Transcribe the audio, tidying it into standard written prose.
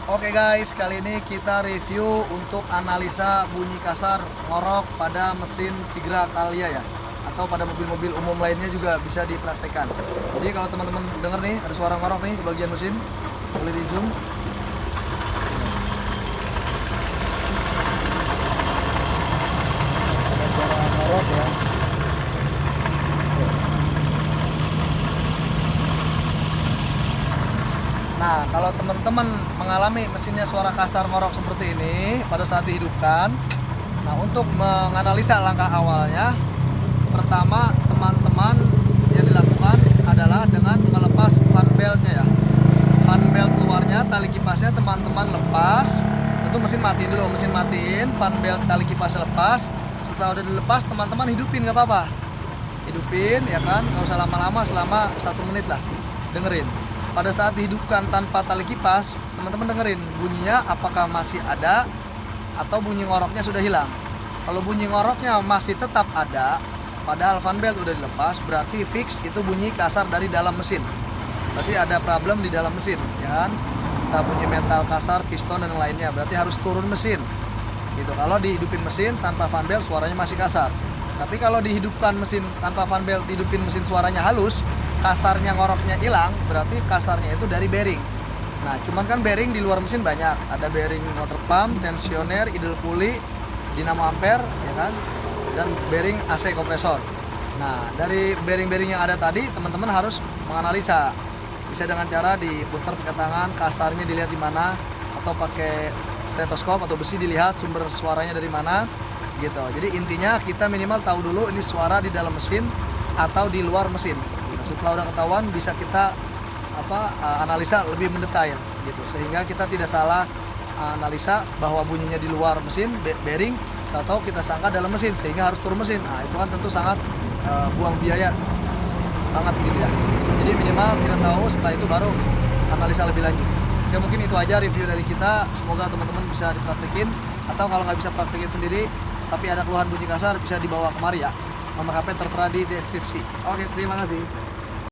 Oke guys, kali ini kita review untuk analisa bunyi kasar ngorok pada mesin Sigra Calya ya, atau pada mobil-mobil umum lainnya juga bisa dipraktekkan. Jadi kalau teman-teman dengar nih ada suara ngorok nih di bagian mesin, boleh di zoom. Ada suara ngorok ya. Nah, kalau teman-teman mengalami mesinnya suara kasar ngorok seperti ini pada saat dihidupkan, nah untuk menganalisa langkah awalnya, pertama teman-teman yang dilakukan adalah dengan melepas fan beltnya ya. Fan belt luarnya, tali kipasnya teman-teman lepas. Tentu mesin matiin dulu, mesin matiin, fan belt tali kipasnya lepas. Setelah udah dilepas, teman-teman hidupin nggak apa-apa. Hidupin ya kan, nggak usah lama-lama, selama 1 menit lah. Dengerin. Pada saat dihidupkan tanpa tali kipas, teman-teman dengerin bunyinya apakah masih ada atau bunyi ngoroknya sudah hilang. Kalau bunyi ngoroknya masih tetap ada, padahal fan belt udah dilepas, berarti fix itu bunyi kasar dari dalam mesin. Berarti ada problem di dalam mesin, ya kan? Entah bunyi metal kasar, piston dan lainnya, berarti harus turun mesin. Gitu. Kalau dihidupin mesin tanpa fan belt suaranya masih kasar. Tapi kalau dihidupkan mesin tanpa fan belt, dihidupin mesin suaranya halus, kasarnya ngoroknya hilang, berarti kasarnya itu dari bearing. Nah, cuman kan bearing di luar mesin banyak. Ada bearing motor pump, tensioner, idle pulley, dinamo ampere, ya kan? Dan bearing AC kompresor. Nah, dari bearing-bearing yang ada tadi, teman-teman harus menganalisa. Bisa dengan cara diputar pakai tangan, kasarnya dilihat di mana, atau pakai stetoskop atau besi dilihat sumber suaranya dari mana, gitu. Jadi intinya kita minimal tahu dulu ini suara di dalam mesin atau di luar mesin. Setelah udah ketahuan bisa kita analisa lebih mendetail gitu, sehingga kita tidak salah analisa bahwa bunyinya di luar mesin bearing, atau kita sangka dalam mesin sehingga harus turun mesin. Nah, itu kan tentu sangat buang biaya banget gitu ya. Jadi minimal kita tahu, setelah itu baru analisa lebih lanjut. Ya mungkin itu aja review dari kita, semoga teman-teman bisa dipraktekin, atau kalau nggak bisa praktekin sendiri tapi ada keluhan bunyi kasar bisa dibawa kemari ya. Nomor HP tertera di deskripsi. Oke, terima kasih.